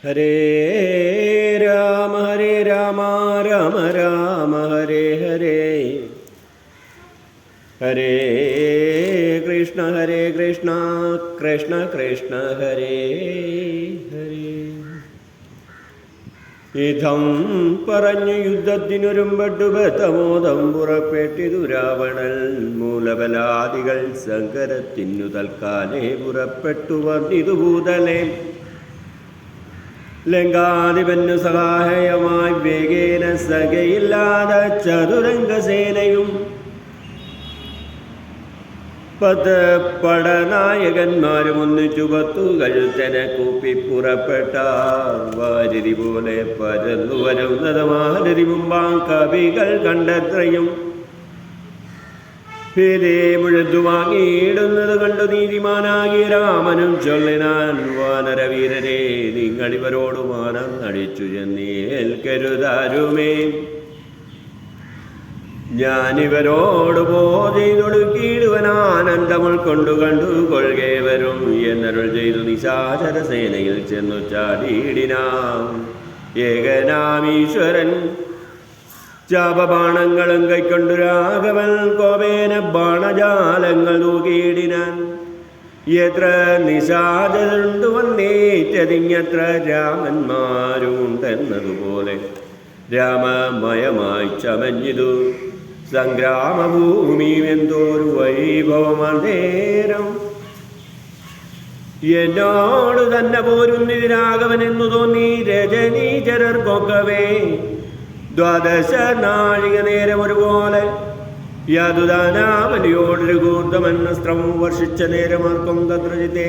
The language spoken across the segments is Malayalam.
ഹരേ രാമ രാമ രാമ ഹരേ ഹരേ. ഹരേ കൃഷ്ണ കൃഷ്ണ കൃഷ്ണ ഹരേ ഹരേ. ഇതം പറഞ്ഞു യുദ്ധത്തിനൊരുമ്പെട്ടു ബദ്ധമോദം പുറപ്പെട്ടിതു രാവണൻ. മൂലബലാദികൾ സങ്കരത്തിനു തൽക്കാലേ പുറപ്പെട്ടു വന്നിതു ഭൂതലേ. ലങ്കാധിപന്നു സഹായമായി വേഗേന സഖയില്ലാതെ ചതുരംഗസേനയും 10 പടനായകന്മാരും ഒന്നിച്ചു 10 കഴുത്തനെ കൂപ്പി പുറപ്പെട്ടാർ. വാരിധി പോലെ പരന്നു വരുന്നത് മാരുതി മുമ്പാം കവികൾ കണ്ടത്രയും. ഭേദേ മുഴുതു വാങ്ങിയിടുന്നത് കണ്ടു നീതിമാനാകി രാമനും ചൊല്ലിനാൻ, വാനരവീരരെ നിങ്ങളിവരോട് മാനം നടിച്ചു ചെന്നേൽക്കരുതാരുമേ. ഞാനിവരോട് ചെയ്തൊടുക്കിയിടുവൻ ആനന്ദം ഉൾക്കൊണ്ടു കണ്ടു കൊள்കെ വരും എന്നരുൾ ചെയ്തു നിശാചര സേനയിൽ ചെന്നു ചാടിയിടിനാം. ഏകനാമീശ്വരൻ ചാപബാണങ്ങളും കൈക്കൊണ്ടു രാഘവൻ കോപേന ബാണജാലങ്ങൾ തൂക്കിയിടിനാൻ. എത്ര നിശാചരുണ്ടു വന്നേറ്റതിങ്ങത്ര രാമന്മാരുണ്ടെന്നതുപോലെ രാമമയമായി ചമഞ്ഞിതു സംഗ്രാമഭൂമി. എന്തോരു വൈഭവമേരം എന്നോട് തന്നെ പോരുന്നിത് രാഘവൻ എന്നു തോന്നി രജനീചരർക്കൊക്കവേ. 12 നാഴിക നേരം ഒരുപോലെ യാതുദാനാവലിയോടൊരു കൂർദ്ധമന്നസ്ത്രം വർഷിച്ച നേരമാർക്കും തദ്രജിത്തെ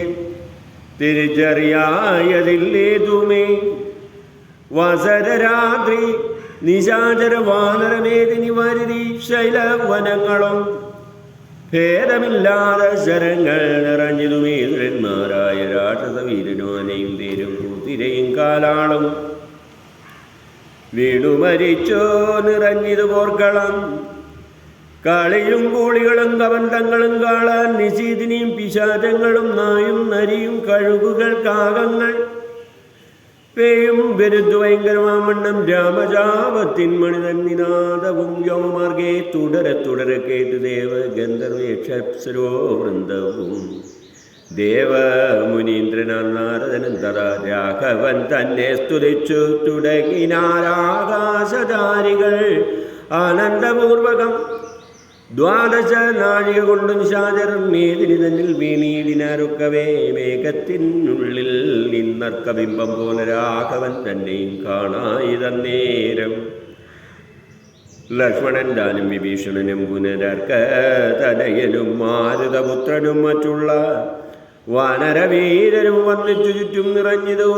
തിരിച്ചറിയായതില്ലേതുമേ. വസരരാത്രി നിശാചര വാനരമേദിനി വാരിധി ശൈലവനങ്ങളും ഭേദമില്ലാതെ ശരങ്ങൾ നിറഞ്ഞിതുമേതുരന്മാരായ രാക്ഷസവീരനോനെയും തേരും കൂത്തിരയും കാലാളും വീണുമരിച്ചോ നിറഞ്ഞിതു പോർക്കളം. കളിയും കൂളികളും കബന്ധങ്ങളും കാളാൻ നിശീതിനിയും പിശാചങ്ങളും നായും നരിയും കഴുകുകൾ കാകങ്ങൾ പേയും വെരുതു ഭയങ്കരമാവണ്ണം രാമജാപത്തിൻ മണിതന്നിനാദവും വ്യോമമാർഗേ തുടരെ കേട്ടു ദേവ ഗന്ധർവേക്ഷരോ വൃന്ദവും. ദേവമുനീന്ദ്രനാൻ നാരദനും തഥാ രാഘവൻ തന്നെ സ്തുതിച്ചു തുടങ്ങിനാരാകാശധാരികൾ ആനന്ദപൂർവകം. 12 നാഴിക കൊണ്ടു നിശാചരർ മേദിനി തന്നിൽ വീണീടിനാരൊക്കവേ. മേഘത്തിനുള്ളിൽ നിന്നർക്കബിംബം പോലെ രാഘവൻ തന്നെയും കാണായി തന്നേരം. ലക്ഷ്മണൻ താനും വിഭീഷണനും പുനരർക്ക തനയനും മാരുതപുത്രനും മറ്റുള്ള വാനരവീരരും വന്നിച്ചു ചുറ്റും നിറഞ്ഞിതു.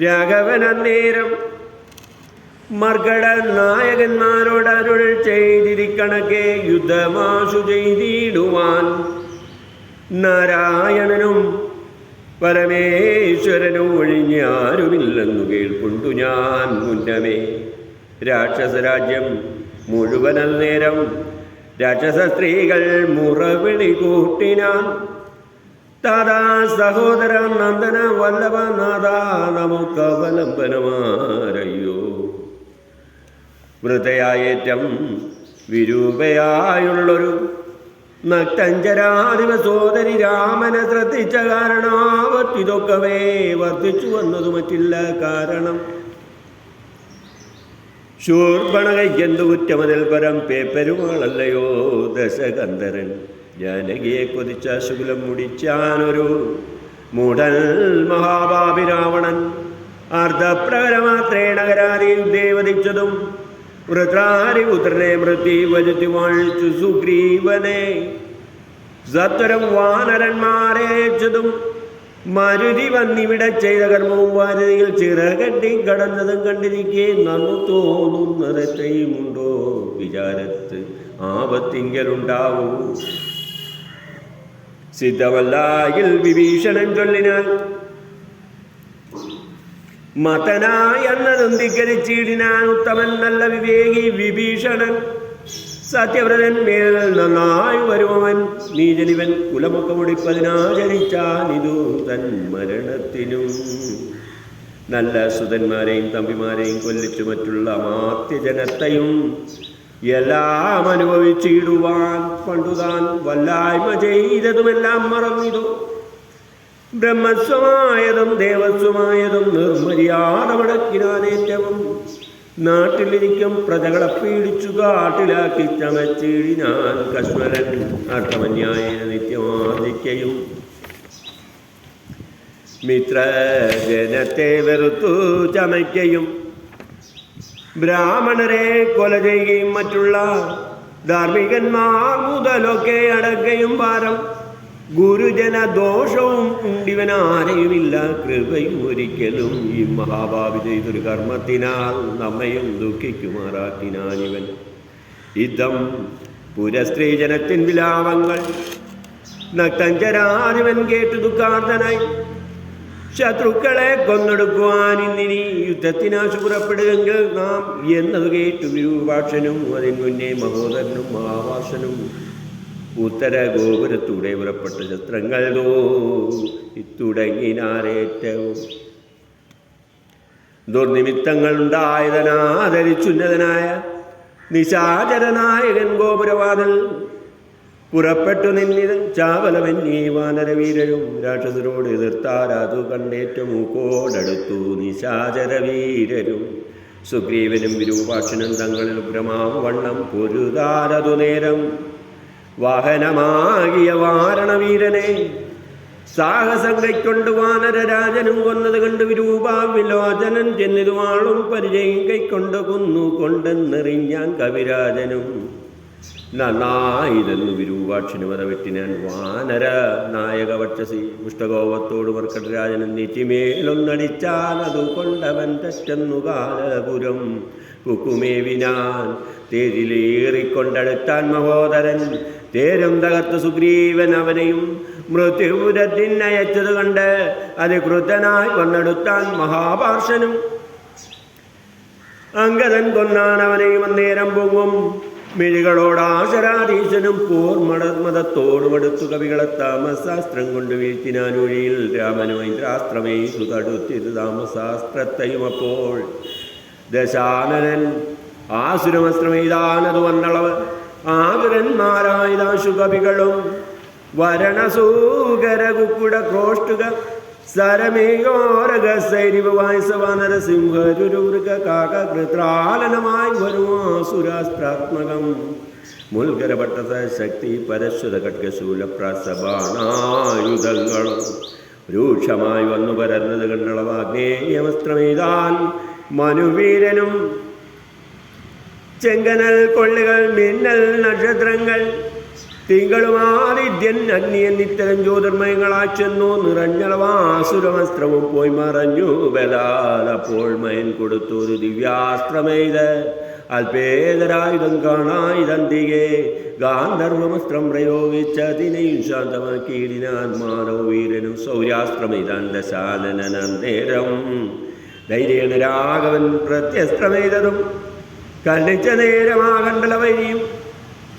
രാഘവൻ അന്നേരം മർഗട നായകന്മാരോട് അരുൾ ചെയ്തിരിക്കണക്കെ യുദ്ധമാശു ചെയ്തിടുവാൻ. നാരായണനും പരമേശ്വരനും ഒഴിഞ്ഞ് ആരുമില്ലെന്നു കേൾക്കൊണ്ടു ഞാൻ മുന്നമേ. രാക്ഷസരാജ്യം മുഴുവൻ നേരം രാക്ഷസ സ്ത്രീകൾ മുറവിളി കൂട്ടിനാൻ. താതാ സഹോദര നന്ദന വല്ലഭ നാഥാ നമുക്കവലംബനമാരയ്യോ. വൃതയായേറ്റം വിരൂപയായുള്ളൊരു നക്തഞ്ചരാധിപ സോദരി രാമനെ ശ്രദ്ധിച്ച കാരണാവത്തിതൊക്കവേ വർദ്ധിച്ചു വന്നതു മറ്റില്ല കാരണം. ശൂർപ്പണകയ്ക്കെന്തു കുറ്റമതിൽ പരം പേപ്പരുമാളല്ലയോ ദശകന്ധരൻ. ജാനകിയെ കൊതിച്ച ശുകുലം മുടിച്ചാനൊരു മൂഢൽ മഹാഭാവി രാവണൻ. അർദ്ധപ്രകരമാത്രേണ കരാരി ദേവദിച്ചതും വൃത്രാരിപുത്രനെ മൃത്യു വരുത്തി വാഴിച്ചു സുഗ്രീവനെ. സത്വരം വാനരന്മാരേച്ചതും മരുതി വന്നിവിടെ ചെയ്ത കർമ്മവും വാരിധിയിൽ ചിറകെട്ടി കടന്നതും കണ്ടിരിക്കെ നന്നു തോന്നുന്നതെത്രയുമുണ്ടോ വിചാരത്ത് ആപത്തിങ്കലുണ്ടാവൂ. സിദ്ധമല്ലായിൽ വിഭീഷണൻ ചൊല്ലിനാൽ മതനായെന്നതും ധിക്കരിച്ചിടിനാൻ. ഉത്തമൻ നല്ല വിവേകി വിഭീഷണൻ. സത്യവ്രതൻ മേൽ നന്നായി വരുവൻ. നീജനിവൻ കുലമൊക്കെ മുടിപ്പതിനാചരിച്ചാനിതു തൻ മരണത്തിനും. നല്ല സുതന്മാരെയും തമ്പിമാരെയും കൊല്ലിച്ചു മറ്റുള്ള അമാത്യജനത്തെയും എല്ലാം അനുഭവിച്ചിടുവാൻ പണ്ടുതാൻ വല്ലായ്മ ചെയ്തതുമെല്ലാം മറന്നിതു. ബ്രഹ്മസ്വമായതും ദേവസ്വമായതും നിർമര്യാദ മടക്കിനാനേറ്റവും നാട്ടിലിരിക്കും പ്രജകളെ പീഡിച്ചു കാട്ടിലാക്കി ചമച്ചിടിനാൻ കശ്മരൻ അർത്ഥമന്യായേന നിത്യമാദിക്കയും മിത്രജനത്തെ വെറുത്തു ചമയ്ക്കയും ബ്രാഹ്മണരെ കൊല ചെയ്യുകയും മറ്റുള്ള ധാർമ്മികന്മാർ മുതലൊക്കെ അടക്കുകയും ഭാരം ഗുരുജന ദോഷവും ഉണ്ടിവനാരെയുമില്ല കൃപയും ഒരിക്കലും ഈ മഹാഭാവി ചെയ്തൊരു കർമ്മത്തിനാൽ നമ്മയും ദുഃഖിക്കുമാറാക്കിനാനിവൻ യുദ്ധം പുരസ്ത്രീജനത്തിൻ വിലാപങ്ങൾ നക്തഞ്ചരാനിവൻ കേട്ടു ദുഃഖാർത്തനായി ശത്രുക്കളെ കൊന്നെടുക്കുവാൻ ഇന്നിനി യുദ്ധത്തിനാശു പുറപ്പെടുകെങ്കിൽ നാം എന്നത് കേട്ടു വിരൂപാക്ഷനും അതിന് മുന്നേ മഹോദരനും മഹാവാസനും ഉത്തര ഗോപുരത്തൂടെ പുറപ്പെട്ട ശസ്ത്രങ്ങൾ തുടങ്ങിനാരേറ്റവും ദുർനിമിത്തങ്ങൾ ഉണ്ടായതനാദരിച്ചുന്നതനായ നിശാചരനായകൻ ഗോപുരവാതിൽ പുറപ്പെട്ടു നിന്നിത് ചാവലമെന്നീ വാനരവീരരും രാക്ഷസരോട് എതിർത്താരതു കണ്ടേറ്റ മൂക്കോടടുത്തു നിശാചരവീരരും സുഗ്രീവനും വിരൂപാക്ഷനും തങ്ങളിൽ ഭ്രമാവണ്ണം പൊരുതാരതു നേരം വാഹനമാകിയ വാരണവീരനെ സാഹസം കൈക്കൊണ്ട് വാനരരാജനും കൊന്നത് കണ്ട് വിരൂപാവിലോചനൻ ചെന്നിതുവാളും പരിചയം കൈക്കൊണ്ട് കൊന്നു കൊണ്ടെന്നെറിഞ്ഞാൻ കവിരാജനും നന്നായിതെന്നു വിരൂപാക്ഷന് വധവെട്ടിനാൻ വാനര നായക വക്ഷസി മുഷ്ടകോപത്തോട് മർക്കടരാജനും നെറ്റിമേലൊന്നടിച്ചാൽ അതു കൊണ്ടവൻ തെറ്റെന്നു കാലപുരം കുക്കുമേവിനാൻ തേരിലേറിക്കൊണ്ടടുത്താൻ മഹോദരൻ തേരും തകർത്ത് സുഗ്രീവൻ അവനെയും മൃത്യുപുരത്തിനയച്ചത് കണ്ട് അതിക്രുദ്ധനായി കൊന്നെടുത്താൻ മഹാപാർശനും അങ്കദൻ കൊന്നാൻ അവനെയും അന്നേരം പൊങ്ങും മിഴികളോടാശരാധീശനും പോർമടമതത്തോട് മടുത്തു കവികളെ താമസാസ്ത്രം കൊണ്ട് വീഴ്ത്തിനാനൊഴിയിൽ രാമനും ഇന്ദ്രാസ്ത്രമേ തടുത്തിത് താമസാസ്ത്രത്തെയും അപ്പോൾ ദശാനനൻ ആസുരമസ്ത്രമെയ്താനതു വന്നളവ് ആതുരന്മാരായതാശു കവികളും വരണസൂകര കുക്കുട ക്രോഷ്ടുക സരമേയോരക സൈരിവായസവാനരസിംഹരുരുക കാകൃത്രാലനമായി വരുമാസുരാസ്ത്രാത്മകം മുൽഗരഭട്ടസ ശക്തി പരശ്വത ഖഡ്ഗശൂലപ്രസബാണായുധങ്ങളും രൂക്ഷമായി വന്നു പരന്നത് കണ്ടളവാഗ്നേയമസ്ത്രമെയ്താൻ മനുവീരനും ചെങ്കനൽ കൊള്ളികൾ മിന്നൽ നക്ഷത്രങ്ങൾ തിങ്കളുമാദിത്യൻ അഗ്നിയൻ നിത്തരം ജ്യോതിർമയങ്ങളാ ചെന്നു നിറഞ്ഞളവാസുരവസ്ത്രവും പോയി മറഞ്ഞു ബലാൽ അപ്പോൾ മയൻ കൊടുത്തു ഒരു ദിവ്യാസ്ത്രമെയ്ത് അൽപേതരായുധം കാണായുധന്തികെ ഗാന്ധർവമസ്ത്രം പ്രയോഗിച്ചതിനെയും ശാന്തമാക്കിയിടിനാൻ മാനവ വീരനും സൗര്യാസ്ത്രമെയ്താൻ ദശാനനേരം ധൈര്യേണ രാഘവൻ പ്രത്യസ്ത്രമെയ്തതും കണ്ണിച്ച നേരമാകണ്ടല വഴിയും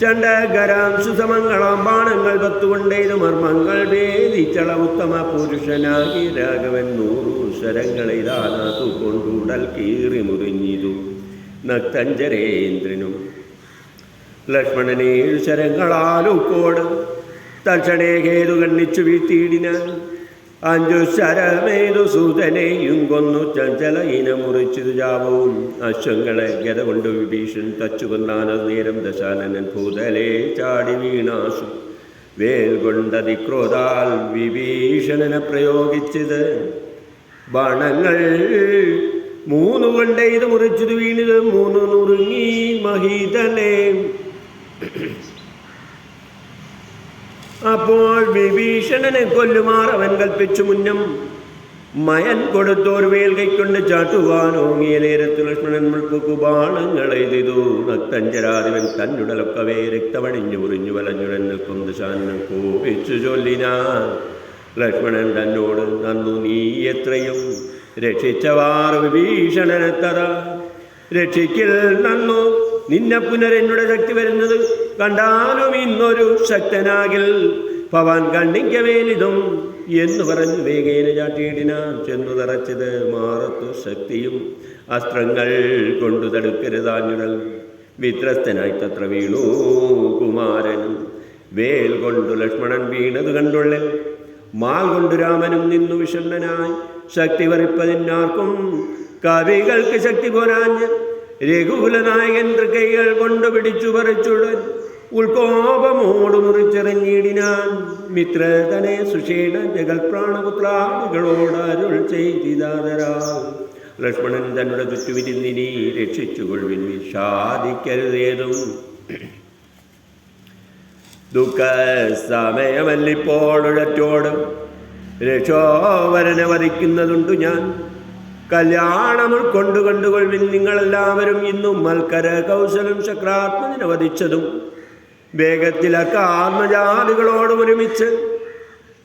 ചണ്ഡകരാം സുസമങ്ങളാം ബാണങ്ങൾ കത്തുകൊണ്ടേതു മർമ്മങ്ങൾ ഭേദിച്ചള ഉത്തമ പുരുഷനാകി രാഘവൻ 100 ശരങ്ങളെ ദാനാത്തു കൊണ്ടുടൽ കീറി മുറിഞ്ഞിതു നക്തഞ്ചരേന്ദ്രനും ലക്ഷ്മണനെ 7 ശരങ്ങളാലുക്കോട് തൽക്ഷണേ ഹേതു കണ്ണിച്ചു വീഴ്ത്തിയിടിനാൻ 5 ശരമേതു സൂതനെയും കൊന്നു ചഞ്ചല ഇന മുറിച്ചിതു ജാവവും അശ്വങ്ങളെ ഗത കൊണ്ട് വിഭീഷൺ തച്ചു കൊന്നാനത് നേരം ദശാനനൻ ഭൂതലേ ചാടി വീണാശു വേൽ കൊണ്ടതിക്രോധാൽ വിഭീഷണനെ പ്രയോഗിച്ചത് ബാണങ്ങൾ 3 കൊണ്ടേ ഇത് മുറിച്ചത് വീണിത് 3 നുറുങ്ങി മഹീതലേ അപ്പോൾ വിഭീഷണനെ കൊല്ലുമാർ അവൻ കൽപ്പിച്ചു മുന്നം മയൻ കൊടുത്തോരു വേൽ കൈക്കൊണ്ട് ചാട്ടുവാൻ ഓങ്ങിയ നേരത്ത് ലക്ഷ്മണൻ മുൾപ്പുക്കു ബാണങ്ങളെയ്തു നക്തഞ്ചരാധിപൻ തന്നുടലൊക്കവേ രക്തമണിഞ്ഞു മുറിഞ്ഞു വലഞ്ഞുടൻ നിൽക്കും ദശാനൻ കോപിച്ചു ചൊല്ലിനാൻ ലക്ഷ്മണൻ തന്നോട് നന്നു നീ എത്രയും രക്ഷിച്ചവാർ വിഭീഷണനെത്തറ രക്ഷിക്കൽ നന്നു നിന്നെ പുനരെന്നുടെ ശക്തി വരുന്നത് കണ്ടാലും ഇന്നൊരു ശക്തനാകിൽ ഭവാൻ കണ്ണിക്കവേലിതും എന്നു പറഞ്ഞു വേഗേന ചാട്ടിയിടിനാൻ. ചെന്നു തറച്ചത് മാറത്തു ശക്തിയും അസ്ത്രങ്ങൾ കൊണ്ടു തടുക്കരുതാഞ്ഞുടൽ. വിത്രസ്തനായി തത്ര വീണു കുമാരനും. വേൽ കൊണ്ടു ലക്ഷ്മണൻ വീണത് കണ്ടുള്ളൽ. മാൽ കൊണ്ടു രാമനും നിന്നു വിഷണ്ണനായി. ശക്തി വറിപ്പതിനാർക്കും കവികൾക്ക് ശക്തി പോരാഞ്ഞ് രഘുകുലനായകൻ തൃക്കൈകൾ കൊണ്ടു പിടിച്ചു പറിച്ചുടൻ. ഉൾക്കോപമോട് മുറിച്ചെറിഞ്ഞിടിനാൻ. മിത്രതനെ സുഷേണ ജഗൽപ്രാണപുത്രാദികളോട് അരുൾ ചെയ്തിതാതരാൽ. ലക്ഷ്മണൻ തന്നുടെ ചുറ്റുവിരുന്നിനി രക്ഷിച്ചുകൊള്ളുവിൻ, വിഷാദിക്കരുതേതും. ദുഃഖ സമയമല്ലിപ്പോൾ ഉഴറ്റോട് രക്ഷോവരനെ വധിക്കുന്നതുണ്ടു ഞാൻ. കല്യാണം ഉൾക്കൊണ്ടു കണ്ടുകൊള്ളിൽ നിങ്ങളെല്ലാവരും. ഇന്നും മൽക്കര കൗശലം ശക്രാത്മജനെ വധിച്ചതും വേഗത്തിൽ അക്കാത്മജാതികളോട് ഒരുമിച്ച്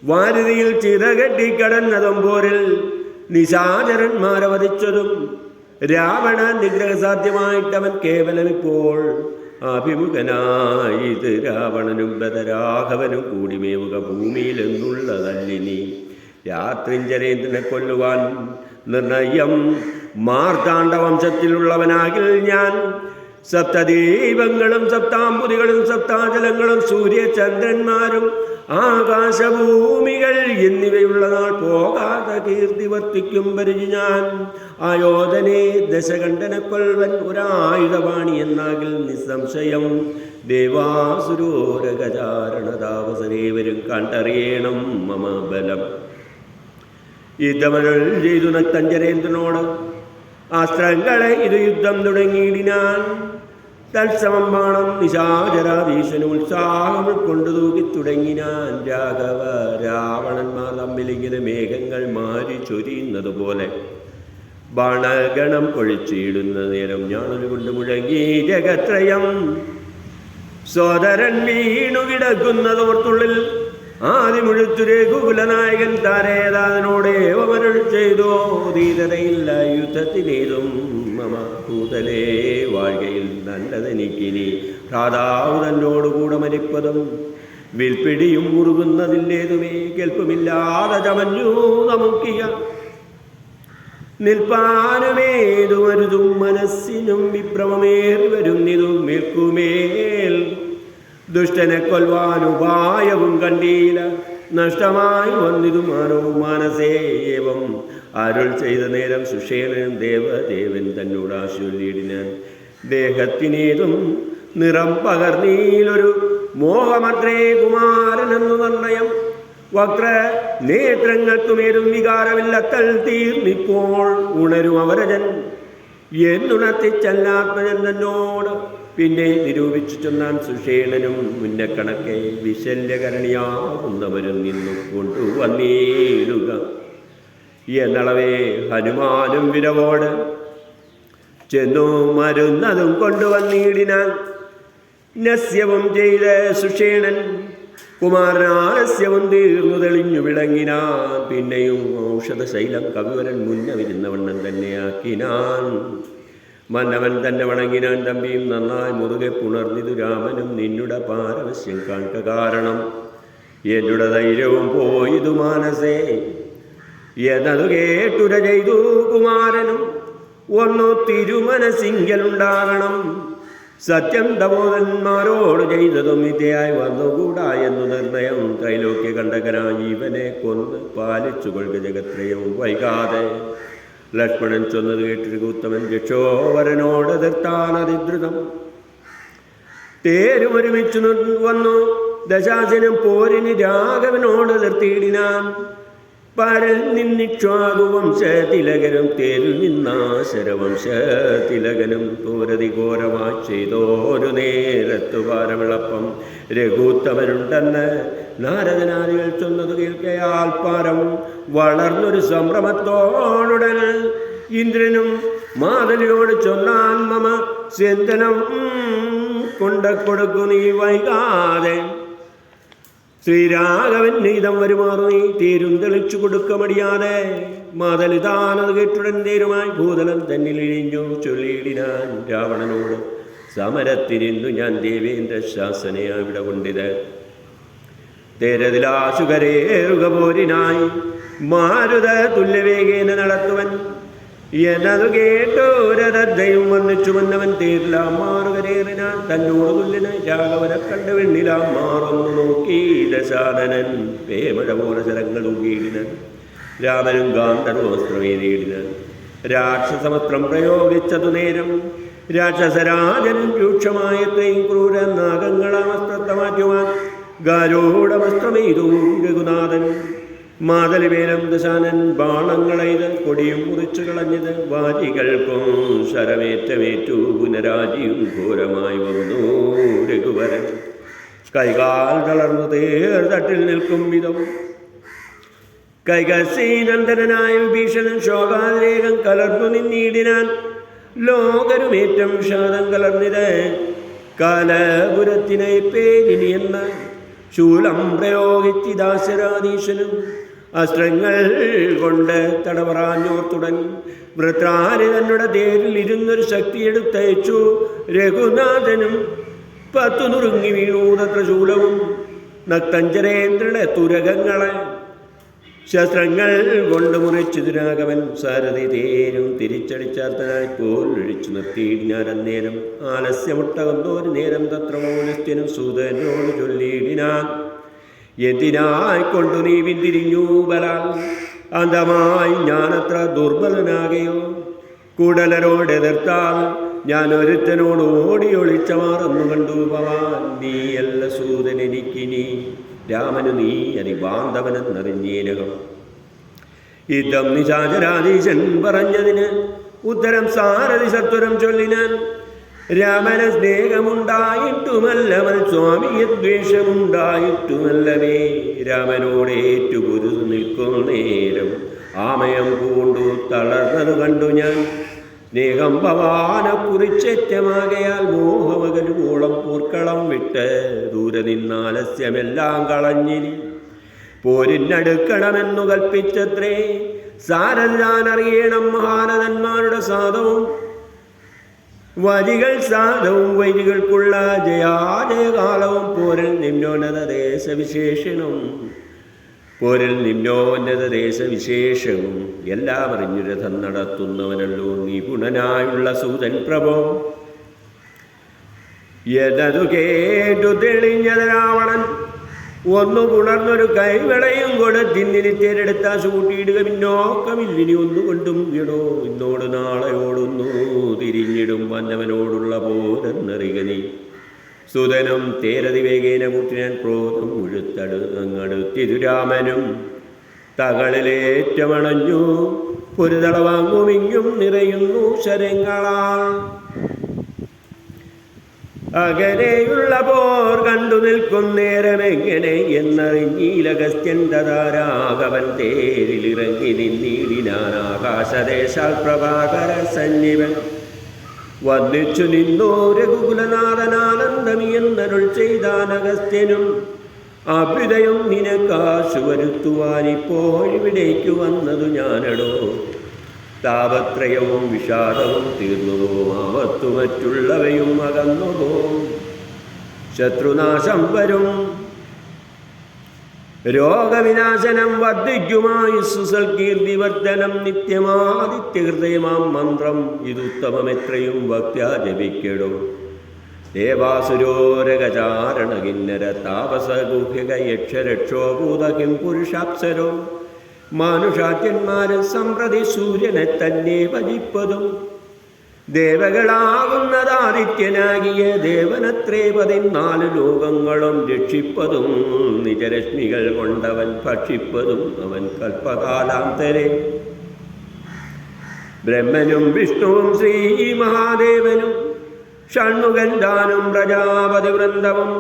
വാരുതിയിൽ ചിറകെട്ടിക്കടന്നതും പോരിൽ നിശാചരന്മാരെ വധിച്ചതും രാവണ നിഗ്രഹസാധ്യമായിട്ടവൻ കേവലം ഇപ്പോൾ അഭിമുഖനായത്. രാവണനും ബദരാഘവനും കൂടി മേവുക ഭൂമിയിൽ എന്നുള്ളതല്ലിനി. രാത്രിഞ്ചരേന്ദ്രനെ കൊല്ലുവാൻ നിർണയം മാർത്താണ്ഡ വംശത്തിലുള്ളവനാകിൽ ഞാൻ. സപ്തദീപങ്ങളും സപ്താംബുദികളും സപ്താചലങ്ങളും സൂര്യചന്ദ്രന്മാരും ആകാശഭൂമികൾ എന്നിവയുള്ള നാൾ പോകാതെ കീർത്തി വർത്തിക്കും പരിചി ഞാൻ. ആയോധനെ ദശകണ്ഠനെ കൊൽവൻ ഒരായുധപാണി എന്നാകിൽ നിസ്സംശയം. ദേവാസുരോരകചാരണതാവസരേവരും കണ്ടറിയണം മമ ബലം. യുദ്ധമരുൾ ചെയ്തു നക്തഞ്ചരേന്ദ്രനോട് അസ്ത്രങ്ങളെ ഇത് യുദ്ധം തുടങ്ങിയിടിനാൻ. തത്സമം ബാണം നിശാചരാധീശന് ഉത്സാഹം കൊണ്ടു തൂക്കി തുടങ്ങിനാൻ. രാഘവ രാവണന്മാർ തമ്മിലിങ്ങനെ മേഘങ്ങൾ മാറി ചൊരിയുന്നത് പോലെ ബാണഗണം പൊഴിച്ചിടുന്ന നേരം ഞാനൊരു കൊണ്ട് മുഴങ്ങി ജഗത്രയം. സോദരൻ വീണു കിടക്കുന്നതോർത്തുള്ളിൽ ആദിമുഴുത്തു രഘുകുലനായകൻ താരേതാതിനോടേവമരുൾ ചെയ്തോ. ധീരതയില്ല യുദ്ധത്തിനേതും മമ കൂതലേ വാഴ്കയിൽ നല്ലതെനിക്കിനി. ഭ്രാതാവ് തന്നോടുകൂടെ മരിപ്പതും വിൽപ്പിടിയും മുറുകുന്നതില്ലേതുമേ കേൾപ്പുമില്ലാതെ ചമഞ്ഞു നമുക്കിയ. നിൽപ്പാനുമേതുമരുതും മനസ്സിനും വിഭ്രമമേറി വരുന്നിതും മേൽക്കുമേൽ. ദുഷ്ടനെ കൊൽവാൻ ഉപായവും കണ്ടീല. നഷ്ടമായി വന്നിതു മാനവും മാനസേവം. അരുൾ ചെയ്ത നേരം സുഷേണനും ദേവദേവൻ തന്നോട് ആശുല്ലിടിനാൻ. ദേഹത്തിനേതും നിറം പകർന്നീലൊരു മോഹമത്രേ കുമാരനെന്നു നിർണയം. വക്ര നേത്രങ്ങൾക്കുമേതും വികാരമില്ലത്തൽ തീർന്നിപ്പോൾ ഉണരും അവരജൻ എന്നുണർത്തിച്ചല്ലാത്മജൻ തന്നോട്. പിന്നെ നിരൂപിച്ചു ചെന്നാൻ സുഷേണനും മുന്നക്കണക്കെ വിശല്യകരണിയാകുന്നവരും നിന്നു കൊണ്ടുവന്നീടുക എന്നളവേ. ഹനുമാനും വിരവോട് ചെന്നു മരുന്നതും കൊണ്ടുവന്നിടിനാൻ. നസ്യവും ചെയ്ത സുഷേണൻ കുമാരനാലസ്യവും തീർന്നു തെളിഞ്ഞു വിളങ്ങിനാൻ. പിന്നെയും ഔഷധശൈലം കവിവരൻ മുന്നവിരുന്നവണ്ണം തന്നെയാക്കിനാൻ. മന്നവൻ തന്നെ വണങ്ങിനാൻ. തമ്പിയും നന്നായി മുറുകെ പുണർന്നിതു രാമനും നിന്നുടെ പാരവശ്യം കാൺക കാരണം. എന്നുടെ ധൈര്യവും പോയിതു മാനസേ എന്നതു കേട്ടുര ചെയ്തു കുമാരനും. ഒന്നു തിരുമനസിങ്കലുണ്ടാകണം. സത്യം ദബോധന്മാരോട് ചെയ്തതും മിഥ്യയായി വന്നുകൂടാ എന്നു നിർണയം. ത്രൈലോക്യ കണ്ടകനായി ഇവനെ കൊന്ന് പാലിച്ചു കൊള്ളുക ജഗത്രയവും വൈകാതെ. ലക്ഷ്മണൻ ചൊന്നത് കേട്ടിട്ട് ഉത്തമൻ രക്ഷോവരനോട് എതിർത്താൻ അതിദ്രുതം. തേരുമൊരുമിച്ചു വന്നു ദശാസനം പോരിന് രാഘവനോട് എതിർത്തിയിടിനാൻ. പരൽ നിന്നിക്ഷാകുവംശതിലകനും തേരിൽ നിന്നാശരവംശതിലകനും തോരതി ഘോരമായി ചെയ്തോരു നേരത്തു പാരമിളപ്പം. രഘുത്തമനുണ്ടെന്ന് നാരദനാദികൾ ചൊന്നതു കേൾക്കയാൽ പാരം വളർന്നൊരു സംഭ്രമത്തോടുടൻ ഇന്ദ്രനും മാതലിയോട് ചൊന്നാൻ മമ സ്യന്തനം കൊണ്ട കൊടുക്കു നീ വൈകാതെ. ശ്രീരാഘവൻ നീതം വരുമാറു നീ തേരും തെളിച്ചു കൊടുക്ക മടിയാതെ. മാതലിതാനത് കേട്ടുടൻ തേരുമായി ഭൂതലം തന്നിലിഴിഞ്ഞു ചൊല്ലിയിടിനാൻ രാവണനോട്. സമരത്തിനിന്നു ഞാൻ ദേവേന്ദ്ര ശാസനയാ ഇവിടെ കൊണ്ടിത്. തേരതിലാശുകരേറുക പോരിനായി മാരുത തുല്യവേഗേന നടത്തുവൻ. എന്നതു കേട്ടോരതയും വന്നിച്ചു വന്നവൻ തേരിലാം മാറുകരേറിനാൻ തന്നോട് തുല്യനായി രാഘവനെ കണ്ട് വെണ്ണിലാം മാറൊന്നു നോക്കി ദശാനനൻ പേമഴ പോലെ ശരങ്ങൾ ഊകിയിടിനൻ. രാമനും ഗാന്ധർവസ്ത്രമേ നേടിനൻ. രാക്ഷസമസ്ത്രം പ്രയോഗിച്ചതു നേരം രാക്ഷസരാജനും രൂക്ഷമായത്രയും ക്രൂര നാഗങ്ങളാമസ്ത്രത്തെ മാറ്റുവാൻ ഗാരോഢമസ്ത്രമെയ്തു രഘുനാഥൻ. മാതലിവേലം ദശാനൻ ബാണങ്ങളെയ്ത് കൊടിയും മുറിച്ചു കളഞ്ഞത് വാരികൾക്കും ശരമേറ്റമേറ്റു പുനരാജിയും ഘോരമായി വന്നു രഘുവരൻ. കൈകാൽ തളർന്നു തേർ തട്ടിൽ നിൽക്കും വിധം കൈകസീനന്ദനായ വിഭീഷണൻ ശോകാതിരേകം കലർന്നു നിന്നീടിനാൻ. ലോകരുമേറ്റം വിഷാദം കലർന്നിത് കാലപുരത്തിനെ പേരിനി എന്ന ശൂലം പ്രയോഗിച്ച് ദാസരാധീശനും അസ്ത്രങ്ങൾ കൊണ്ട് തടവറാഞ്ഞോർത്തുടൻ വൃത്രാരി തന്നുടെ തേരിൽ ഇരുന്നൊരു ശക്തിയെടുത്തയച്ചു. രഘുനാഥനും 10 നുറുങ്ങി വീണൂതത്ര ശൂലവും നക്തഞ്ചരേന്ദ്രയുടെ തുരകങ്ങളെ ശസ്ത്രങ്ങൾ കൊണ്ട് മുറിച്ചു രാഘവൻ. സാരഥി തേരും തിരിച്ചടിച്ചാർത്തനായി പോലൊഴിച്ചു നിർത്തിയിടിനാൻ. അന്നേരം ആലസ്യമുട്ടകുന്നൊരു നേരം തത്ര മൗലസ്ത്യനും സൂതനോട് ചൊല്ലിയിടിനാൻ. എന്തിനായിക്കൊണ്ടു നീ പിന്തിരിഞ്ഞു ബലാൽ അന്തമായി ഞാനത്ര ദുർബലനാകയോ? കൂടലരോട് എതിർത്താൽ ഞാൻ ഒരുത്തനോട് ഓടിയൊളിച്ച മാറന്നു കണ്ടു ഭവാൻ. നീയല്ല സൂതനെനിക്കിനി രാമനു നീ അതിബാന്ധവനെന്നറിഞ്ഞേനകം. യുദ്ധം നിശാചരാധീശൻ പറഞ്ഞതിന് ഉത്തരം സാരഥി സത്വരം ചൊല്ലിനാൻ. രാമന സ്നേഹമുണ്ടായിട്ടുമല്ലവൻ സ്വാമിയെ ദ്വേഷമുണ്ടായിട്ടുമല്ലവേ. രാമനോടേറ്റു പൊരുതു നിൽക്കും നേരം ആമയം പൂണ്ടു തളർന്നതു കണ്ടു ഞാൻ. സ്നേഹം ഭവാനെ കുറിച്ചേറ്റമാകയാൽ മോഹമകലുമോളം പൂർക്കളം വിട്ട് ദൂരെ നിന്നാലസ്യമെല്ലാം കളഞ്ഞിനി പോരിനടുക്കണമെന്നു കൽപ്പിച്ചത്രേ. സാരല്ലാൻ അറിയണം മഹാരഥന്മാരുടെ സാധവും വരികൾ സാധവും വൈരികൾക്കുള്ള ജയാജയകാലവും പോരിൽ നിമ്നോന്നത ദേശവിശേഷവും എല്ലാം അറിഞ്ഞു രഥം നടത്തുന്നവനല്ലോ നിപുണനായുള്ള സൂതൻ പ്രഭോ. എതതു കേട്ടു തെളിഞ്ഞത് രാവണൻ ഒന്നു പുണർന്നൊരു കൈവളയും കൊടുത്തിന്നിനി തേരെടുത്ത ചൂട്ടിയിടുക പിന്നോക്കമില്ലിനി ഒന്നുകൊണ്ടും ഇടോ. ഇന്നോട് നാളെയോടൊന്നു തിരിഞ്ഞിടും വന്നവനോടുള്ള പോരെന്നറിക നീ. സുതനും തേരതിവേഗേന കൂട്ടിനാൻ ക്രോധം മുഴുത്തടുത്തിതു രാമനും തകളിലേറ്റമണഞ്ഞു. പൊരുതളവാങ്ങുമിങ്ങും നിറയുന്നു ശരങ്ങളാൽ. അകലെയുള്ള പോർ കണ്ടു നിൽക്കും നേരമെങ്ങനെ എന്നറിഞ്ഞീലഗസ്ത്യൻ തഥാരാഘവൻ തേരിലിറങ്ങി നിന്നീടിനാൻ. ആകാശദേശാൽ പ്രഭാകര സന്നിവൻ വന്നിച്ചു നിന്നോ രഘുകുലനാഥനാനന്ദമിയെന്നരുൾ ചെയ്താനഗസ്ത്യനും. അഭ്യുദയം നിനക്കാശു വരുത്തുവാനിപ്പോഴിവിടേക്കു വന്നതു ഞാനടോ. താപത്രയവും വിഷാദവും തീർന്നുപോകും ആവത്തു മറ്റുള്ളവയും അകന്നുപോകും. ശത്രുനാശം വരും രോഗവിനാശനം വർദ്ധിക്കുമായുസ്സു സൽകീർത്തിവർദ്ധനം നിത്യമാദിത്യഹൃദയമാം മന്ത്രം ഇതുത്തമമെത്രയും ഭക്ത്യാ ജപിക്കടോ. ദേവാസുരോരകചാരണ കിന്നര താപസ ഗുഹ്യക യക്ഷരക്ഷോഭൂതകിം പുരുഷാപ്സരോ. മാനുഷാത്യന്മാരും സമ്പ്രതി സൂര്യനെ തന്നെ ഭജിപ്പതും ദേവകളാകുന്നതാദിത്യനാകിയ ദേവനത്രേ 14 ലോകങ്ങളും രക്ഷിപ്പതും നിജരശ്മികൾ കൊണ്ടവൻ ഭക്ഷിപ്പതും അവൻ കൽപ്പകാലാന്തരെ. ബ്രഹ്മനും വിഷ്ണുവും ശ്രീ മഹാദേവനും ഷൺമുഖൻ ദാനും പ്രജാപതി വൃന്ദവും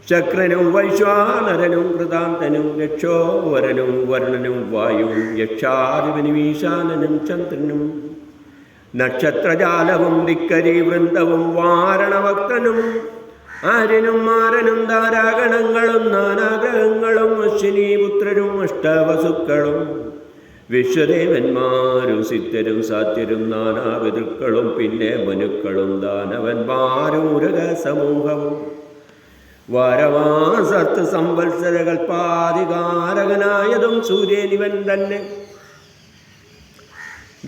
ശക്രനും വൈശ്വാനരനും കൃതാന്തനും രക്ഷോവരനും വർണ്ണനും വായുവും യക്ഷാധിപനും ഈശാനനും ചന്ദ്രനും നക്ഷത്രജാലവും ധിക്കരി വൃന്ദവും വാരണഭക്തനും ആര്യനും മാരനും ധാരാഗണങ്ങളും നാനാഗ്രഹങ്ങളും അശ്വിനീപുത്രരും അഷ്ടവസുക്കളും വിശ്വദേവന്മാരും സിദ്ധരും സാത്യരും നാനാപിതൃക്കളും പിന്നെ മനുക്കളും ദാനവന്മാരും ഉരക സമൂഹവും വാരമാസത്ത് സംവത്സരകൽപ്പാധികാരകനായതും സൂര്യനിവൻ തന്നെ.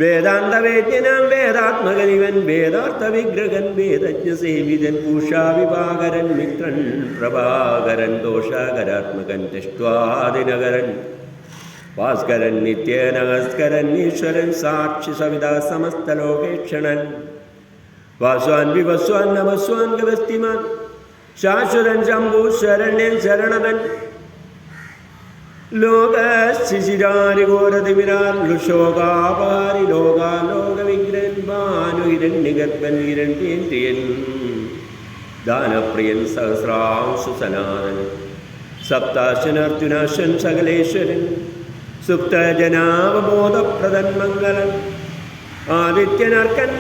വേദാന്തവേദ്യനാം വേദാത്മകനിവൻ വേദാർത്ഥ വിഗ്രഹൻ വേദജ്ഞസേവിതൻ പൂഷാവിഭാകരൻ മിത്രൻ പ്രഭാകരൻ ദോഷാകരാത്മകൻ ദൃഷ്ട്വാദിനകരൻ ഭാസ്കരൻ നിത്യേനസ്കരൻ ഈശ്വരൻ സാക്ഷി സവിത സമസ്തലോകേക്ഷണൻ വാസ്വാൻ വിവസ്വാൻ നമസ്വാൻ ഗവസ്തിമാൻ ശാശ്വതൻ ശംഭു ശരണ്യൻ ശരണതൻ ലോകശിശിരാരിഘോരതിമിരാൻ ശോകാപാരി ലോകാലോകവിഗ്രൻ ഭാനുഹിരണ്യഗർഭൻ ഹിരണ്യേന്ദ്രിയൻ ദാനപ്രിയൻ സഹസ്രാംശു സനാതനൻ സപ്താശനർജുനാശൻ സകലേശ്വരൻ സുപ്തജനാവബോധപ്രദൻ മംഗളൻ ആദിത്യനർക്കൻ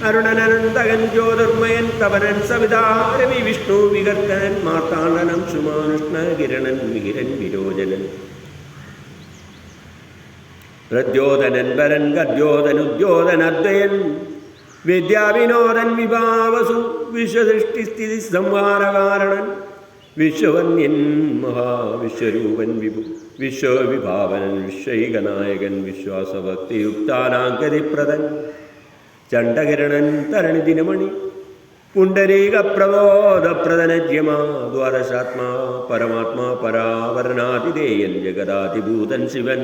അരുണനന്തകൻ ജ്യോതിർമയൻ തപനൻ സവിതാരവി വിഷ്ണു വികർത്തനൻ മാർത്താണ്ഡനം സുമാനുഷ്ണ കിരണൻ മിഹിരൻ വിരോചനൻ പ്രദ്യോതനൻ വരൻ ഗദ്യോതനുദ്യോതനദ്വയൻ വിദ്യാവിനോദൻ വിഭാവസു വിശ്വദൃഷ്ടിസ്ഥിതി സംഹാരകാരണൻ വിശ്വവന്യൻ മഹാവിശ്വരൂപൻ വിഭു വിശ്വവിഭാവനൻ വിശ്വൈകനായകൻ വിശ്വാസഭക്തിയുക്താനാഗതിപ്രദൻ ചണ്ഡകിരണൻ തരണിദിനമണി പുണ്ടരീകപ്രബോധപ്രദനജ്യമാ ദ്വാദശാത്മാ പരമാത്മാ പരാവരണാതിദേയൻ ജഗദാതിഭൂതൻ ശിവൻ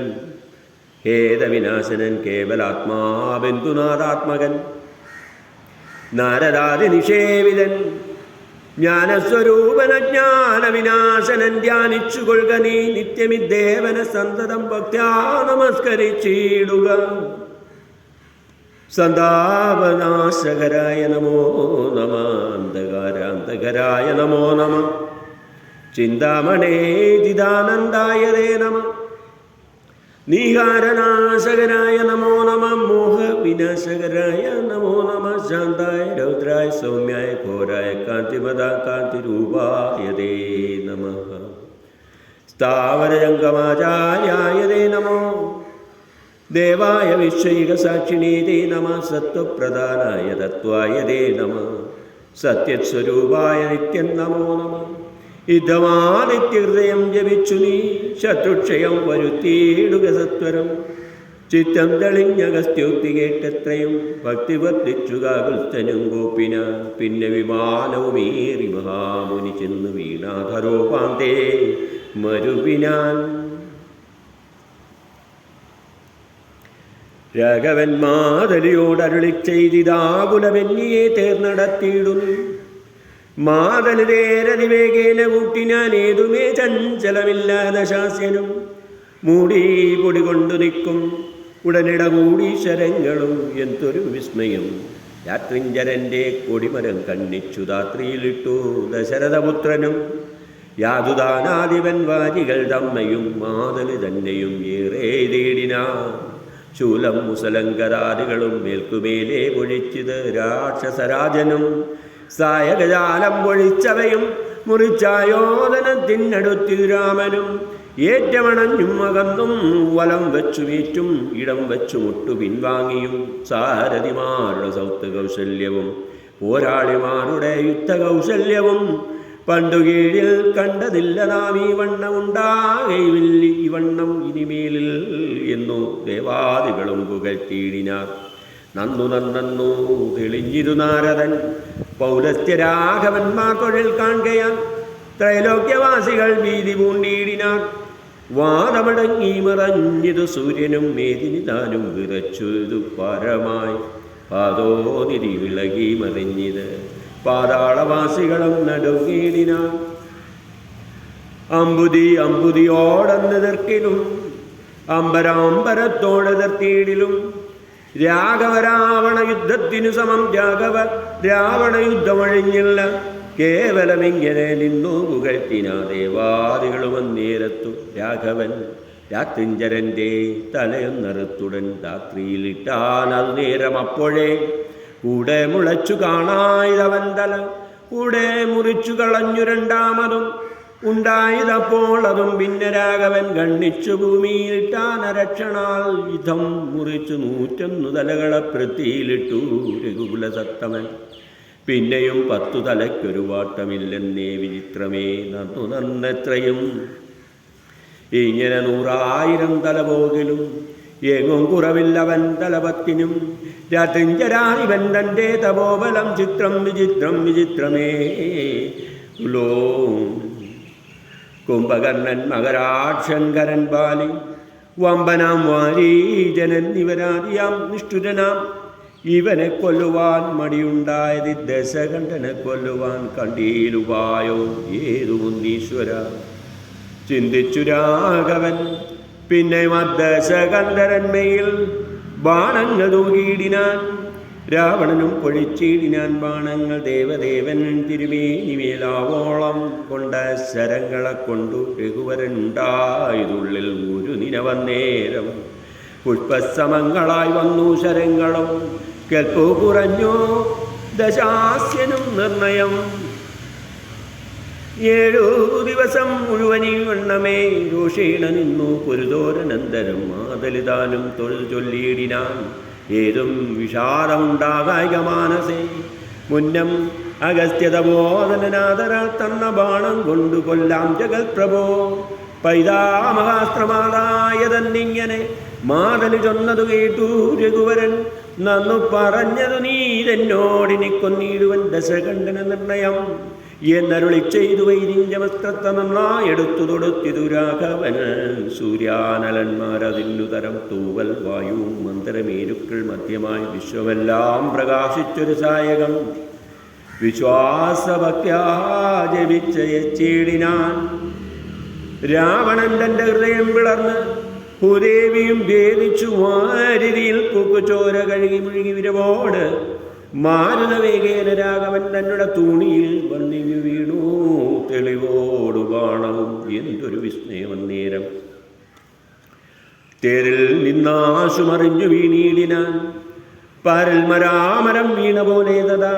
ഹേതവിനാശനൻ കേവലാത്മാ ബന്ധുനാഥാത്മകൻ നാരദാതി നിഷേവിതൻ ജ്ഞാനസ്വരൂപനജ്ഞാനവിനാശനൻ ധ്യാനിച്ചുകൊള്ളുക നീ നിത്യമിദ്ദേവന സന്തതം ഭക്ത്യാ നമസ്കരിച്ചിടുക. സന്താപനാശകരായ നമോ നമ അന്ധകാരാന്തകരായ നമോ നമ ചിന്താമണേ ചിദാനന്ദായ തേ നമ നീഹാരനാശകരായ നമോ നമ മോഹവിനാശകരായ നമോ നമ ശാന്തായ രൗദ്രായ സൗമ്യായ ഘോരായ കാന്തിമത കാന്തിരൂപായ തേ നമഃ സ്ഥാവരജംഗമാചാര്യായ തേ നമോ ദേവായ വിശ്വൈകസാക്ഷിണേ തേ നമഃ സത്വപ്രധാനായ തത്വായ തേ നമഃ സത്യസ്വരൂപായ നിത്യം നമോ നമഃ ഇതമാദിത്യഹൃദയം ജപിച്ചു നീ ശത്രുക്ഷയം വരുത്തിയിടുക സത്വരം ചിത്തം തെളിഞ്ഞഗസ്ത്യോക്തി കേട്ടത്രയും ഭക്തി വർദ്ധിച്ചു കാകുൽത്തനും ഗോപിന പിന്നെ വിമാനവുമേറി മഹാമുനി ചെന്നു വീണാധരോപാന്തേ മരുവിനാൻ രാഘവൻ മാതലിയോടരുളി ചെയ്തിതാകുലമെന്നിയെ തേർന്നടത്തിയിടുന്നു മാതലിതേരതിവേഗേന കൂട്ടിനാൻ ഏതുമേ ചഞ്ചലമില്ലാതെ ശാസ്യനും മൂടി പൊടി കൊണ്ടു നിൽക്കും ഉടനിട കൂടി ശരങ്ങളും എന്തൊരു വിസ്മയം യാത്രിഞ്ചരൻ്റെ കൊടിമരം കണ്ണിച്ചു രാത്രിയിലിട്ടു ദശരഥപുത്രനും യാതുദാനാദിവൻ വാരികൾ തമ്മയും മാതലി തന്നെയും ഏറെ തേടിനാ ശൂലം മുസലങ്കരാദികളും മേൽക്കുമേലെ പൊഴിച്ചത് രാക്ഷസരാജനും സായകജാലം പൊഴിച്ചവയും മുറിച്ചായോധനത്തിനടുത്തിൽ രാമനും ഏറ്റമണഞ്ഞും അകന്നും വലം വെച്ചു വീറ്റും ഇടം വെച്ചു മുട്ടു പിൻവാങ്ങിയും സാരഥിമാരുടെ സൗത്ത് കൗശല്യവും പോരാളിമാരുടെ യുദ്ധകൗശല്യവും പണ്ടു കീഴിൽ കണ്ടതില്ല നാം ഈ വണ്ണമുണ്ടാകയില്ല ഈ വണ്ണം ഇനിമേലിൽ എന്നു ദേവാദികളും പുകഴ്ത്തിയിടിനാർ. നന്നു തെളിഞ്ഞിരു നാരദൻ പൗലസ്ത്യരാഘവന്മാർ തൊഴിൽ കാണുകയാൽ ത്രൈലോക്യവാസികൾ ഭീതി പൂണ്ടിയിടിനാർ. വാദമടങ്ങി മറഞ്ഞിതു സൂര്യനും മേദിനി താനും വിറച്ചു പാരമായി പാദോനിധി വിളകി മറിഞ്ഞിത് പാതാളവാസികളും നടുങ്ങിയിടിനാർ. അമ്പുതിയോടെന്നെതിർക്കിലും അമ്പരാമ്പരത്തോടെതിർത്തിയിടിലും രാഘവരാവണ യുദ്ധത്തിനു സമം രാവണ യുദ്ധമഴിഞ്ഞില്ല കേവലമിങ്ങനെ നിന്നു പുകഴ്ത്തിന ദേവാദികളുമന്നേരത്തു രാഘവൻ രാത്രിഞ്ചരൻ്റെ തലയൊന്നറുത്തുടൻ രാത്രിയിലിട്ടാൻ അത് നേരം അപ്പോഴേ കൂടെ മുളച്ചു കാണായതവൻ തല കൂടെ മുറിച്ചു കളഞ്ഞു രണ്ടാമതും ഉണ്ടായതപ്പോൾ അതും പിന്നെ രാഘവൻ ഗണ്ണിച്ചു ഭൂമിയിലിട്ടാൻ അരക്ഷണാൽ യുദ്ധം മുറിച്ചു 101 തലകളെ പൃഥ്വിയിലിട്ടു രഘുകുലസത്തമൻ പിന്നെയും 10 തലയ്ക്കൊരു വാട്ടമില്ലെന്നേ വിചിത്രമേ നന്നു നന്നെത്രയും. ഇങ്ങനെ 100,000 തല പോകിലും എങ്ങും കുറവില്ലവൻ തലപത്തിനും. രാത്രിഞ്ചരാനിവൻ തൻ്റെ തപോബലം ചിത്രം വിചിത്രം വിചിത്രമേ. കുംഭകർണൻ മകരാക്ഷങ്കരൻ ബാലി വമ്പനാം വാരീജനൻ ഇവരാദിയാം നിഷ്ഠുരനാം. ഇവനെ കൊല്ലുവാൻ മടിയുണ്ടായത് ദശകണ്ഠനെ കൊല്ലുവാൻ കണ്ടീലുപായോ ഏതു മുന്നീശ്വര. ചിന്തിച്ചു രാഘവൻ പിന്നെ ദശകണ്ഠരന്മയിൽ ബാണങ്ങൾ തൂകിയിടിനാൻ. രാവണനും പൊഴിച്ചിടിനാൻ ബാണങ്ങൾ. ദേവദേവൻ തിരുമേനിമേലാവോളം കൊണ്ട ശരങ്ങളെ കൊണ്ടു രഘുവരനുണ്ടായതുള്ളിൽ ഒരു നിലവന്നേരം. പുഷ്പസമങ്ങളായി വന്നു ശരങ്ങളും. കേൾപ്പു കുറഞ്ഞു ദശാസ്യനും നിർണയം. 7 ദിവസം മുഴുവനീ വണ്ണമേ രോഷേണ നിന്നു പൊരുതോരനന്തരം. മാതലിതാനും തൊഴിൽ ചൊല്ലിയിടിനാൻ. ഏതും വിഷാദമുണ്ടാകായിക മാനസേ. മുന്നം അഗസ്ത്യതബോധനാദരാൽ തന്ന ബാണം കൊണ്ടു കൊല്ലാം ജഗത്പ്രഭോ. പൈതാമഹാസ്ത്രമാതായതന്നിങ്ങനെ മാതലി ചൊന്നതു കേട്ടു രഘുവരൻ. നന്നു പറഞ്ഞതു നീ ഇതെന്നോടിനി കൊന്നിടുവൻ ദശകണ്ഠന നിർണയം എന്നരുളി ചെയ്തു. വൈരിഞ്ചവസ്ത്രത്തെ നന്നായെടുത്തു തൊടുത്തിതു രാഘവൻ. സൂര്യാനലന്മാരതിന്നു തരം തൂവൽ വായുവും മന്ത്രമേരുക്കൾ മധ്യമായി വിശ്വമെല്ലാം പ്രകാശിച്ചൊരു സായകം. വിശ്വാസഭക്ത്യാ ജപിച്ചയച്ചിടിനാൻ. രാവണൻ തൻ്റെ ഹൃദയം പിളർന്ന് ഭൂദേവിയും ഭേദിച്ചു. വാരിതിയിൽ പൂക്കുചോര കഴുകി മുഴുകി വിരവോട് മാരുതവേഗേന രാഘവൻ തന്നുടെ തൂണിയിൽ വന്നിങ്ങു വീണു. തെളിവോടു ബാണവും എന്തൊരു വിസ്മയമന്നേരം. തേരിൽ നിന്നാശുമറിഞ്ഞു വീണീടിനാൻ. പരൽമരാമരം വീണ പോലെ തഥാ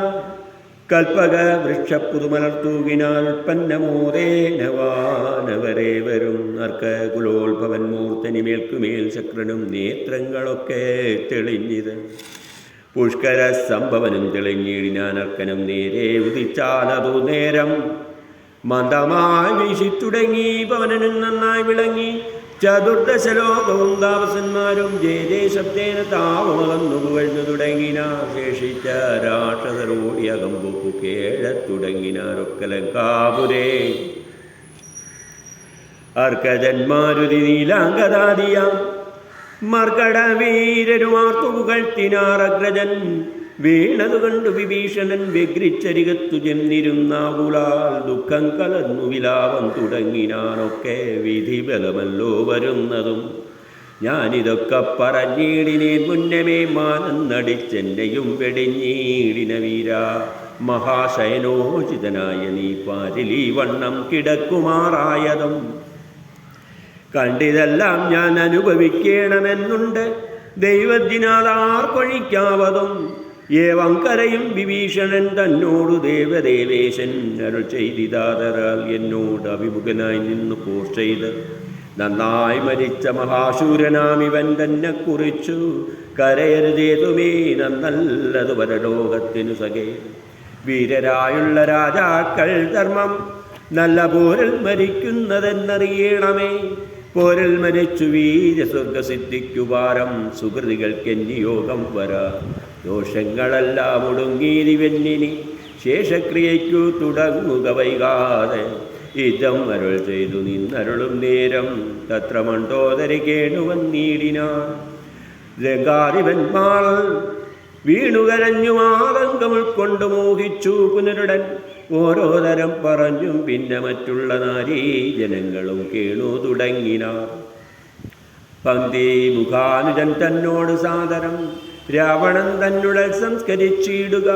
കൽപ്പക വൃക്ഷപ്പുതുമലർത്തൂകിനാൽ. ഉൽപ്പന്നമോദേനവാനവരെ വരും അർക്ക കുലോത്ഭവൻ മൂർത്തനിമേൽക്കുമേൽ ചക്രനും നേത്രങ്ങളൊക്കെ തെളിഞ്ഞിത്. പുഷ്കര സംഭവനും തെളിഞ്ഞിടിനാൻ. അർക്കനും നേരെ ഉദിച്ചാലതു നേരം. മന്ദമായി വീശിത്തുടങ്ങി പവനനും നന്നായി വിളങ്ങി. ചതുർദശലോകവും താപസന്മാരും ജയദേശബ്ദേന താപമകന്നു പുകഴ്ന്നു തുടങ്ങിന. ശേഷിച്ച രാക്ഷസരോടി അകമ്പൊക്കു കേഴത്തുടങ്ങിനാരൊക്കലങ്കാപുരേ. അർക്കജന്മാരുതി നീലാംഗതാദിയാം മർക്കട വീരരുമാർത്തു പുകഴ്ത്തിനാർ. അഗ്രജൻ വീണതു കണ്ടു വിഭീഷണൻ വ്യഗ്രിച്ചരികത്തു ചെന്നിരുന്നാകുലാൽ ദുഃഖം കലർന്നു വിലാപം തുടങ്ങിനാനൊക്കെ. വിധിബലമല്ലോ വരുന്നതും ഞാനിതൊക്കെ പറഞ്ഞീടിനേൻ മുന്നമേ. മാനന്നടിച്ചെന്നെയും വെടിഞ്ഞീടിന വീര. മഹാശയനോചിതനായ നീ പാരിലീ വണ്ണം കിടക്കുമാറായതും കണ്ടിതെല്ലാം ഞാൻ അനുഭവിക്കണമെന്നുണ്ട്. ദൈവത്തിനാലാർക്കൊഴിക്കാവതും ഏവം കരയും വിഭീഷണൻ തന്നോടു. ദേവദേവേശൻ അരുൾ ചെയ്തിതാതരാൽ എന്നോട് അഭിമുഖനായി നിന്ന് പോർ ചെയ്ത്. നന്നായി മരിച്ച മഹാശൂരനാമിവൻ തന്നെ കുറിച്ചു. കരയരുതേതുമേ നന്നല്ലതു പരലോകത്തിനു സഖേ. വീരരായുള്ള രാജാക്കൾ ധർമ്മം നല്ല പോരിൽ മരിക്കുന്നതെന്നറിയണമേ. പോരിൽ മരിച്ചു വീരസ്വർഗസിദ്ധിക്കുപാരം. സുഹൃതികൾക്കെന്നിയോഗം വരാ. ദോഷങ്ങളെല്ലാം ഒടുങ്ങിയിരിവെന്നിനി ശേഷക്രിയയ്ക്കു തുടങ്ങുക വൈകാതെ. ഇതം അരുൾ ചെയ്തു നിന്നരുളും നേരം തത്ര മണ്ഡോദരി കേണുവന്നീടിനാൻ. രംഗാധിപന്മാൾ വീണുകരഞ്ഞു ആതങ്കം ഉൾക്കൊണ്ടു മോഹിച്ചു പുനരുടൻ. ഓരോ തരം പറഞ്ഞും പിന്നെ മറ്റുള്ള നാരീജനങ്ങളും കേണു തുടങ്ങിനാർ. പന്തി മുഖാനുജൻ തന്നോട് സാദരം രാവണൻ തന്നുടൽ സംസ്കരിച്ചിടുക.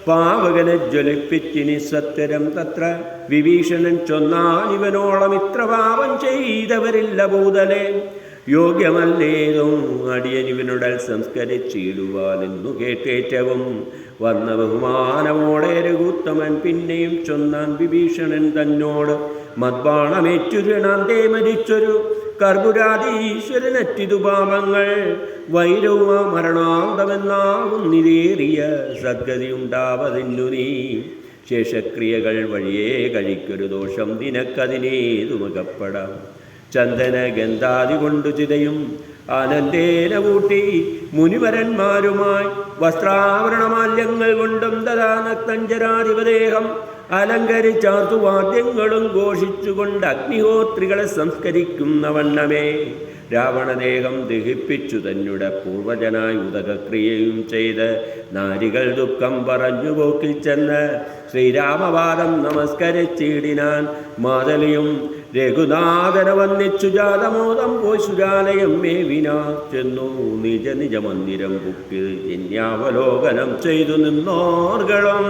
പാവകനെ ജ്വലിപ്പിച്ചിനി സത്വരം തത്ര. വിഭീഷണൻ ചൊന്നാൽ ഇവനോളം ഇത്ര പാപം ചെയ്തവരില്ല ഭൂതലേ. യോഗ്യമല്ലേതും അടിയനിവനുടൽ സംസ്കരിച്ചിടുവാനെന്നു കേട്ടേറ്റവും വന്ന ബഹുമാനമോടെ രഘുത്തമൻ പിന്നെയും ചൊന്നാൻ വിഭീഷണൻ തന്നോട്. മദ്ബാണമേറ്റുരണാന്തേ മരിച്ചൊരു കർപ്പുരാതീശ്വരനറ്റിതു പാപങ്ങൾ വൈരവുമാ മരണാന്തമെന്നാവുന്നിതേറിയ സദ്ഗതി ഉണ്ടാവതിന്നു നീ ശേഷക്രിയകൾ വഴിയേ കഴിക്കൊരു ദോഷം നിനക്കതിനേതുമകപ്പെടാം. ചന്ദന ഗന്ധാദി കൊണ്ടു ചിതയും ആനന്ദേന കൂട്ടി മുനിവരന്മാരുമായി വസ്ത്രാഭരണമാല്യങ്ങൾ കൊണ്ടും തഥാ നക്തഞ്ചരാധിപദേഹം അലങ്കരിച്ചാർത്തു വാദ്യങ്ങളും ഘോഷിച്ചുകൊണ്ട് അഗ്നിഹോത്രികളെ സംസ്കരിക്കുന്ന വണ്ണമേ രാവണദേഹം ദഹിപ്പിച്ചു തന്നുടെ പൂർവജനായി ഉദകക്രിയയും ചെയ്ത് നാരികൾ ദുഃഖം പറഞ്ഞു പോക്കിൽ ചെന്ന് ശ്രീരാമപാദം നമസ്കരിച്ചിടിനാൻ. മാതലിയും രഘുനാഥന വന്നിച്ചു ജാതമോദം പോയി സുജാലയം മേവിനാ ചെന്നു നിജ നിജ മന്ദിരം ബുക്കിൽ ജന്യാവലോകനം ചെയ്തു നിന്നോർകളും